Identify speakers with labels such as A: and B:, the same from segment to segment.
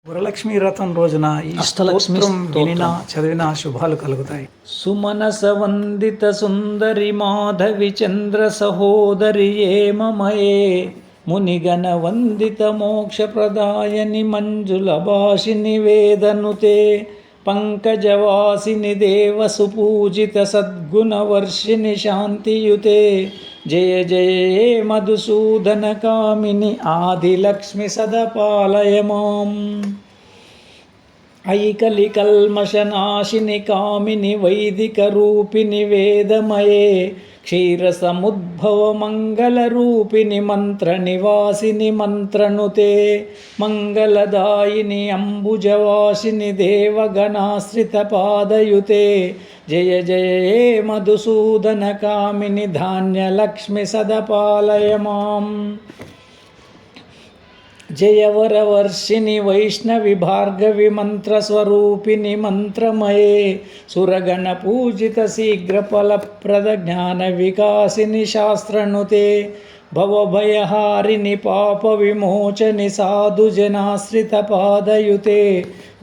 A: వరలక్ష్మి వ్రతం రోజున ఈ స్తోత్రం వినినా చదివినా శుభాలు కలుగుతాయి.
B: సుమనస వందిత సుందరి మాధవి చంద్ర సహోదరి ఏమమయే మునిగణ వందిత మోక్ష ప్రదాయని మంజుల భాషిని వేదనుతే పంకజవాసిని దేవ సుపూజిత సద్గుణ వర్షిని శాంతియుతే జయ జయ మధుసూదన కామిని ఆదిలక్ష్మి సదపాలయ మాం. ఐకలి కల్మషనాశిని కామిని వైదిక రూపిణి వేదమయే క్షీరసముద్భవ మంగళ రూపిణి మంత్ర నివాసిని మంత్రనుతే మంగళదాయిని అంబుజవాసిని దేవగణాశ్రిత పాదయుతే జయ జయ మధుసూదన కామిని ధాన్యలక్ష్మి సదపాలయ మాం. జయవరవర్షిణి వైష్ణవి భార్గవి మంత్రస్వరూపిణి మంత్రమయే సురగణ పూజిత శీఘ్రఫలప్రద జ్ఞాన వికాసిని శాస్త్రనుతే భవభయహారిణి పాప విమోచని సాధుజనాశ్రిత పాదయుతే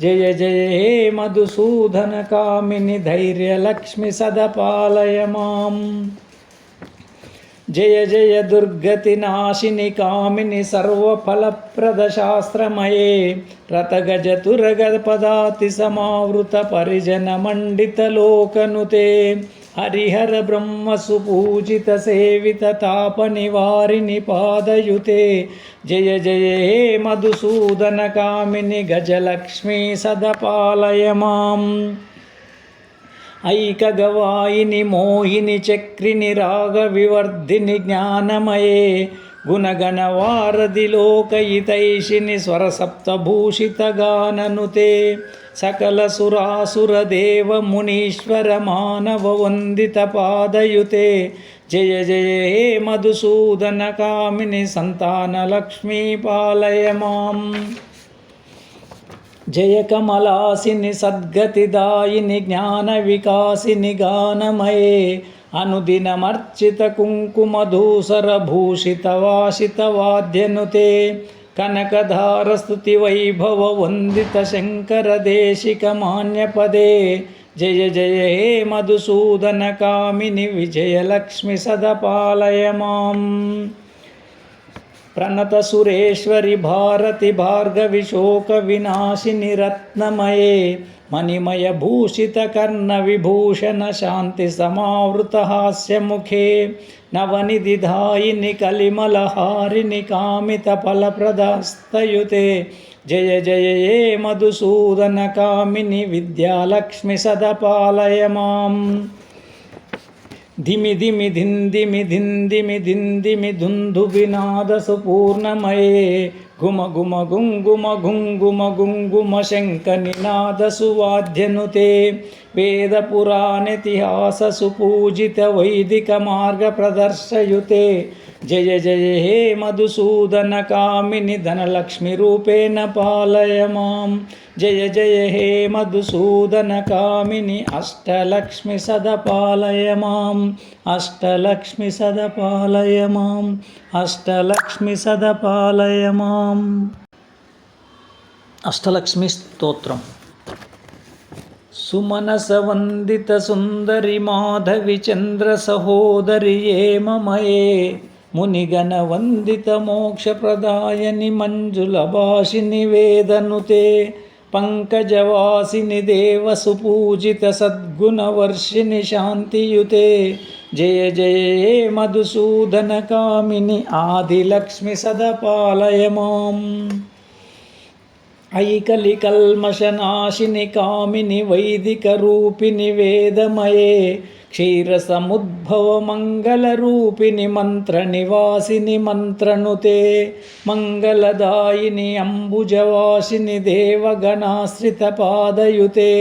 B: జయ జయ హే మధుసూదన కామిని ధైర్యలక్ష్మి సదపాలయ మాం. జయ జయ దుర్గతి నాశిని కామిని సర్వఫలప్రద శాస్త్రమయే రతగజ తురగ పదాతి సమావృత పరిజన మండిత లోకనుతే హరిహర బ్రహ్మ సుపూజిత సేవిత తాప నివారిణి పాదయుతే జయ జయ హే మధుసూదన కామిని గజలక్ష్మీ సదపాలయ మాం. ఐకగవాయిని మోహిని చక్రిని రాగ వివర్ధిని జ్ఞానమయే గుణగణ వారధి లోకయితైషిని స్వరసప్తభూషిత గాననుతే సకల సురాసుర దేవ మునీశ్వర మానవ వందిత పాదయుతే జయ జయ హే మధుసూదన కామిని సంతాన లక్ష్మీ పాలయ మాం. జయ కమలాసిని సద్గతిదాయిని జ్ఞాన వికాసిని గానమయే అనుదినమర్చిత కుంకుమధూసర భూషిత వాసిత వాద్యనుతే కనకధార స్తుతి వైభవ వందిత శంకర దేశిక మాన్యపదే జయ జయ హే మధుసూదన కామిని విజయలక్ష్మి సదపాలయ మాం. ప్రణత సురేశ్వరి భారతి భార్గవి శోక వినాశిని రత్నమయే మణిమయ భూషిత కర్ణ విభూషణ శాంతి సమావృత హాస్యముఖే నవనిధిదాయిని కలిమలహారిని కామిత ఫలప్రదస్తయుతే జయ జయ హే మధుసూదన కామిని విద్యాలక్ష్మి సదపాలయ మాం. ధిమి ధిమి ధిందిమి ధిందిమి ధిందిమి ధుంధు వినాద సుపూర్ణమయే గుమ గుమ గుంగుమ గుంగుమ గుంగుమ శంఖ నినాద సువాద్యనుతే వేద పురాణితిహాస సుపూజిత వైదిక మార్గ ప్రదర్శయుతే జయ జయ హే మధుసూదన కామిని ధనలక్ష్మి రూపేణ పాలయ మాం. జయ జయ హే మధుసూదన కామిని అష్టలక్ష్మి సదపాలయ మాం. అష్టలక్ష్మి సదపాలయ మాం. అష్టలక్ష్మి సదపాలయ మాం. అష్టలక్ష్మి స్తోత్రం. సుమనస వందిత సుందరి మాధవి చంద్ర సహోదరి ఏమమయే మునిగణ వందిత మోక్ష ప్రదాయని మంజుల భాషిని వేదనుతే పంకజవాసిని దేవ సుపూజిత సద్గుణ వర్షిని శాంతియుతే జయ జయ హే మధుసూదన కామిని ఆదిలక్ష్మి సదపాలయ మాం. ఐకలి కల్మషనాశిని కామిని వైదిక రూపిణి వేదమయే క్షీరసముద్భవ మంగళ రూపిణి మంత్ర నివాసిని మంత్రనుతే మంగళదాయిని అంబుజవాసిని దేవగణాశ్రిత పాదయుతే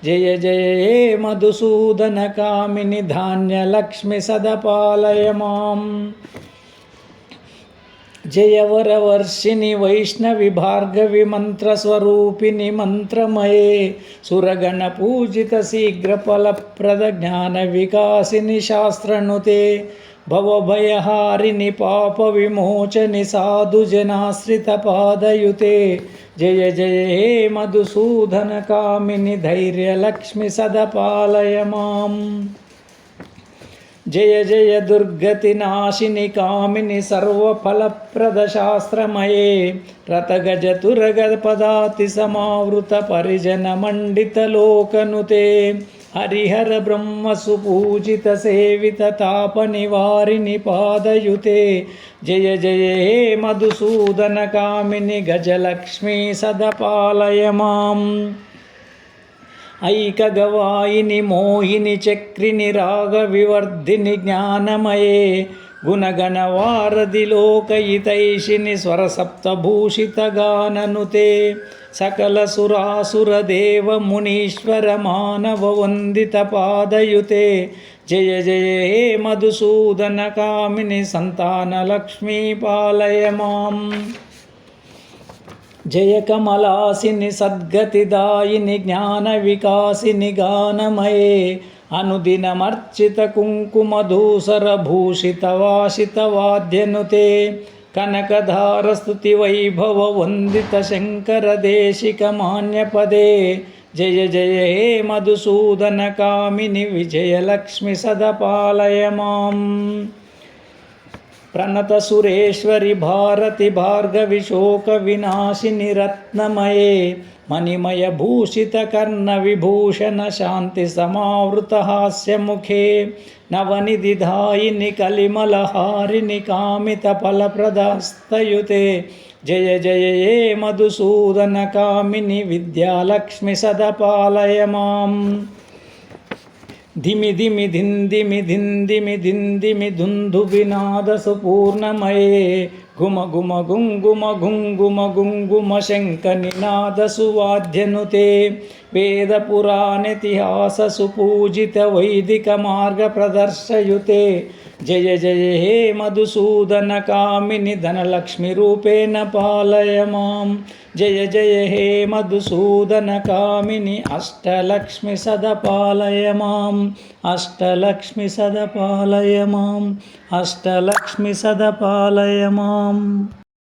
B: జయ జయ హే మధుసూదన కామిని ధాన్యలక్ష్మి సదపాలయ మాం. జయవరవర్షిణి వైష్ణవి భార్గవి మంత్రస్వరూపిణి మంత్రమయే సురగణ పూజిత శీఘ్రఫలప్రద జ్ఞాన వికాసిని శాస్త్రనుతే భవభయహారిణి పాప విమోచని సాధుజనాశ్రిత పాదయుతే జయ జయ హే మధుసూదన కామిని ధైర్యలక్ష్మి సదపాలయ మాం. జయ జయ దుర్గతి నాశిని కామిని సర్వఫలప్రద శాస్త్రమయే రతగజ తురగ పదాతి సమావృత పరిజన మండిత లోకనుతే హరిహర బ్రహ్మ సుపూజిత సేవిత తాప నివారిణి పాదయుతే జయ జయ హే మధుసూదన కామిని గజలక్ష్మీ సదపాలయ మాం. ఐకగవాయిని మోహిని చక్రిని రాగ వివర్ధిని జ్ఞానమయే గుణగణ వారధి లోకయితైషిని స్వరసప్తభూషిత గాననుతే సకల సురాసుర దేవ మునీశ్వర మానవ వందిత పాదయుతే జయ జయ హే మధుసూదన కామిని సంతాన లక్ష్మీ పాలయ మాం. జయ కమలాసిని సద్గతిదాయిని జ్ఞాన వికాసిని గానమయే అనుదినమర్చిత కుంకుమధూసర భూషిత వాసిత వాద్యనుతే కనకధార స్తుతి వైభవ వందిత శంకర దేశిక మాన్యపదే జయ జయ హే మధుసూదన కామిని విజయలక్ష్మి సదపాలయ మాం. ప్రణత సురేశ్వరి భారతి భార్గవి శోక వినాశిని రత్నమయే మణిమయ భూషిత కర్ణ విభూషణ శాంతి సమావృత హాస్యముఖే నవనిధిదాయిని కలిమలహారిణి కామిత ఫలప్రదస్తయుతే జయ జయ హే మధుసూదన కామిని విద్యాలక్ష్మి సదపాలయ మాం. ధిమి ధిమి ధిందిమి ధిందిమి ధిందిమి ధుంధు వినాద సుపూర్ణమయే గుమ గుమ గుంగుమ గుంగుమ గుంగుమ శంఖ నినాద సువాద్యనుతే వేద పురాణితిహాస సుపూజిత వైదిక మార్గ ప్రదర్శయుతే జయ జయ హే మధుసూదన కామిని ధనలక్ష్మి రూపేణ పాలయ మాం. జయ జయ హే మధుసూదన కామిని అష్టలక్ష్మి సదపాలయ మాం. అష్టలక్ష్మి సదపాలయ మాం. అష్టలక్ష్మి సదపాలయ మాం.